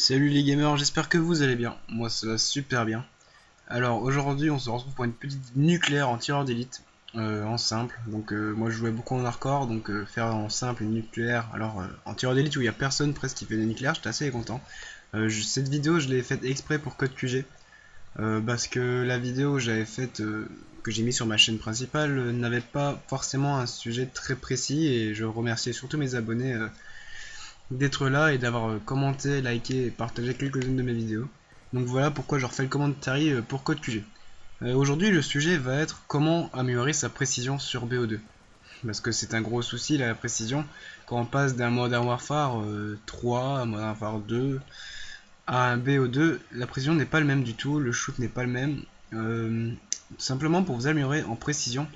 Salut les gamers, j'espère que vous allez bien. Moi ça va super bien. Alors aujourd'hui on se retrouve pour une petite nucléaire en tireur d'élite en simple. Donc moi je jouais beaucoup en hardcore, donc faire en simple une nucléaire. Alors en tireur d'élite où il n'y a personne presque qui fait des nucléaires, j'étais assez content. Cette vidéo je l'ai faite exprès pour Code QG. Parce que la vidéo que j'avais faite, que j'ai mis sur ma chaîne principale, n'avait pas forcément un sujet très précis. Et je remerciais surtout mes abonnés d'être là et d'avoir commenté, liké et partagé quelques-unes de mes vidéos. Donc voilà pourquoi je refais le commentary pour Code QG. Aujourd'hui le sujet va être comment améliorer sa précision sur BO2. Parce que c'est un gros souci la précision. Quand on passe d'un Modern Warfare 3 à Modern Warfare 2 à un BO2, la précision n'est pas le même du tout, le shoot n'est pas le même. Tout simplement pour vous améliorer en précision,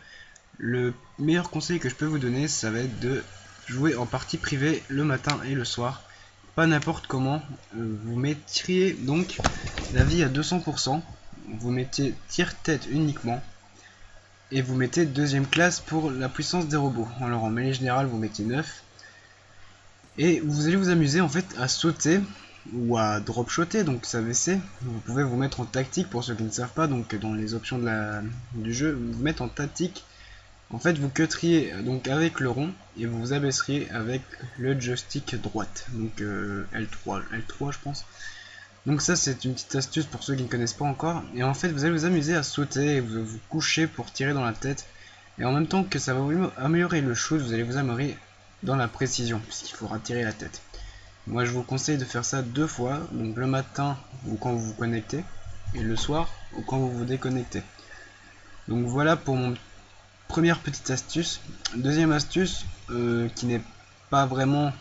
le meilleur conseil que je peux vous donner, ça va être de jouer en partie privée le matin et le soir. Pas n'importe comment. Vous mettriez donc la vie à 200%. Vous mettez tire-tête uniquement. Et vous mettez deuxième classe pour la puissance des robots. Alors en mêlée générale, vous mettez 9. Et vous allez vous amuser en fait à sauter ou à drop shotter, donc s'abaisser. Vous pouvez vous mettre en tactique pour ceux qui ne savent pas. Donc dans les options du jeu, vous mettez en tactique. En fait, vous cutteriez donc avec le rond et vous vous abaisseriez avec le joystick droite. Donc L3 je pense. Donc ça c'est une petite astuce pour ceux qui ne connaissent pas encore. Et en fait vous allez vous amuser à sauter et vous coucher pour tirer dans la tête. Et en même temps que ça va vous améliorer le shoot, vous allez vous améliorer dans la précision puisqu'il faudra tirer la tête. Moi je vous conseille de faire ça 2 fois. Donc le matin ou quand vous vous connectez et le soir ou quand vous vous déconnectez. Donc voilà pour mon première petite astuce. Deuxième astuce qui n'est pas vraiment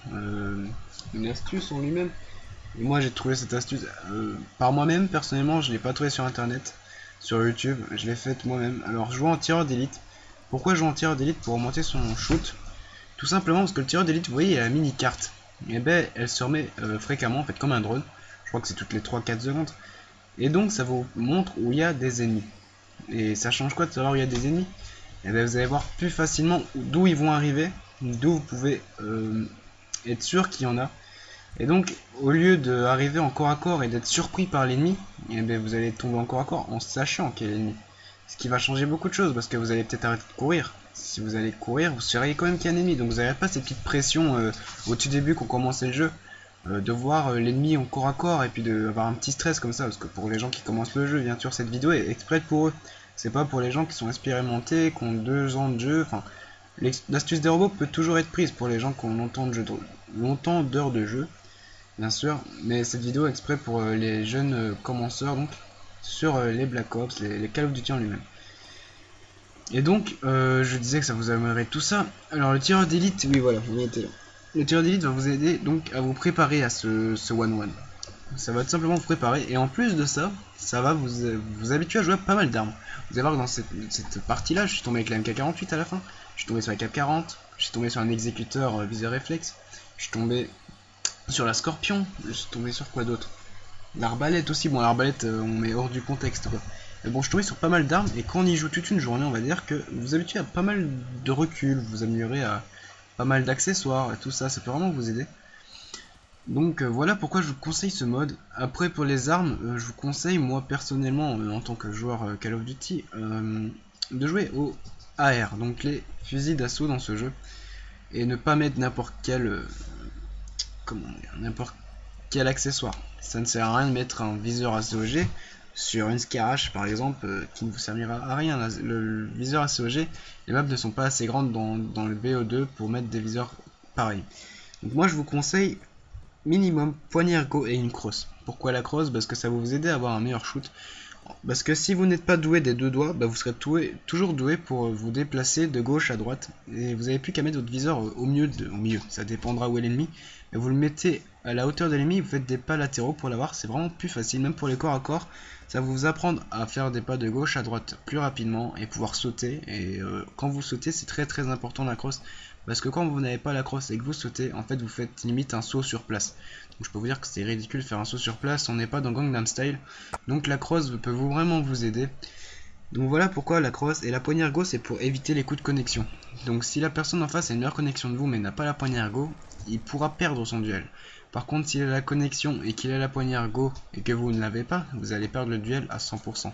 une astuce en lui-même. Et moi j'ai trouvé cette astuce par moi-même. Personnellement je l'ai pas trouvé sur internet, sur YouTube, je l'ai faite moi-même. Alors jouer en tireur d'élite. Pourquoi jouer en tireur d'élite? Pour augmenter son shoot. Tout simplement parce que le tireur d'élite, vous voyez, il y a la mini carte. Et ben elle se remet fréquemment en fait comme un drone. Je crois que c'est toutes les 3-4 secondes. Et donc ça vous montre où il y a des ennemis. Et ça change quoi de savoir où il y a des ennemis? Et bien vous allez voir plus facilement d'où ils vont arriver, d'où vous pouvez être sûr qu'il y en a. Et donc au lieu d'arriver en corps à corps et d'être surpris par l'ennemi, et bien vous allez tomber en corps à corps en sachant qu'il y a l'ennemi. Ce qui va changer beaucoup de choses parce que vous allez peut-être arrêter de courir. Si vous allez courir, vous saurez quand même qu'il y a un ennemi. Donc vous n'avez pas cette petite pression au tout début qu'on commençait le jeu. De voir l'ennemi en corps à corps et puis d'avoir un petit stress comme ça. Parce que pour les gens qui commencent le jeu, bien sûr cette vidéo est exprès pour eux. C'est pas pour les gens qui sont expérimentés, qui ont 2 ans de jeu. Enfin, l'astuce des robots peut toujours être prise pour les gens qui ont longtemps d'heures de jeu, bien sûr. Mais cette vidéo est exprès pour les jeunes commenceurs, donc sur les Black Ops, les Call of Duty en lui-même. Et donc, je disais que ça vous amènerait tout ça. Alors le tireur d'élite, oui voilà, on y était là. Le tireur d'élite va vous aider donc à vous préparer à ce 1-1. Ça va tout simplement vous préparer, et en plus de ça, ça va vous habituer à jouer à pas mal d'armes. Vous allez voir que dans cette partie là, je suis tombé avec la MK48 à la fin, je suis tombé sur la Cap 40, je suis tombé sur un exécuteur viseur réflexe, je suis tombé sur la Scorpion, je suis tombé sur quoi d'autre? L'arbalète aussi, bon l'arbalète on met hors du contexte quoi. Mais bon, je suis tombé sur pas mal d'armes, et quand on y joue toute une journée, on va dire que vous vous habituez à pas mal de recul, vous améliorez à pas mal d'accessoires et tout ça, ça peut vraiment vous aider. Donc voilà pourquoi je vous conseille ce mode. Après pour les armes, je vous conseille moi personnellement en tant que joueur Call of Duty de jouer au AR, donc les fusils d'assaut dans ce jeu, et ne pas mettre n'importe quel accessoire. Ça ne sert à rien de mettre un viseur ACOG sur une Scarache par exemple qui ne vous servira à rien. Le viseur ACOG, les maps ne sont pas assez grandes dans le BO2 pour mettre des viseurs pareils. Donc moi je vous conseille minimum poignée ergo et une crosse. Pourquoi la crosse? Parce que ça va vous aider à avoir un meilleur shoot. Parce que si vous n'êtes pas doué des 2 doigts, bah vous serez toujours doué pour vous déplacer de gauche à droite. Et vous n'avez plus qu'à mettre votre viseur au milieu, ça dépendra où est l'ennemi. Et vous le mettez à la hauteur de l'ennemi, vous faites des pas latéraux pour l'avoir, c'est vraiment plus facile, même pour les corps à corps. Ça va vous apprendre à faire des pas de gauche à droite plus rapidement et pouvoir sauter. Et quand vous sautez, c'est très important la crosse. Parce que quand vous n'avez pas la crosse et que vous sautez, en fait vous faites limite un saut sur place. Donc je peux vous dire que c'est ridicule de faire un saut sur place, on n'est pas dans Gangnam Style. Donc la crosse peut vraiment vous aider. Donc voilà pourquoi la crosse et la poignée ergo, c'est pour éviter les coups de connexion. Donc si la personne en face a une meilleure connexion de vous mais n'a pas la poignée ergo, il pourra perdre son duel. Par contre, s'il a la connexion et qu'il a la poignée Go et que vous ne l'avez pas, vous allez perdre le duel à 100%.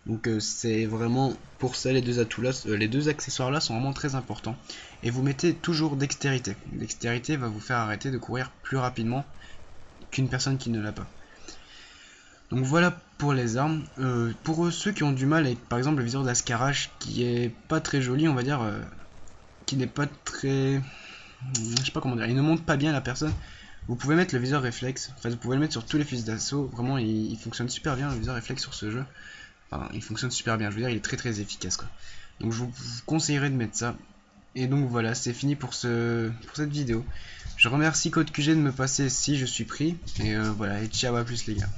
Donc c'est vraiment pour ça, les deux atouts là, les deux accessoires là sont vraiment très importants. Et vous mettez toujours dextérité. Dextérité va vous faire arrêter de courir plus rapidement qu'une personne qui ne l'a pas. Donc voilà pour les armes. Pour ceux qui ont du mal avec par exemple le viseur d'Ascarache qui est pas très joli, on va dire, qui n'est pas très... je sais pas comment dire, il ne monte pas bien la personne. Vous pouvez mettre le viseur réflexe, enfin vous pouvez le mettre sur tous les fusils d'assaut, vraiment il fonctionne super bien le viseur réflexe sur ce jeu. Enfin, il fonctionne super bien, je veux dire, il est très efficace quoi. Donc je vous conseillerais de mettre ça. Et donc voilà, c'est fini pour cette vidéo. Je remercie CodeQG de me passer si je suis pris. Et voilà, et ciao, à plus les gars.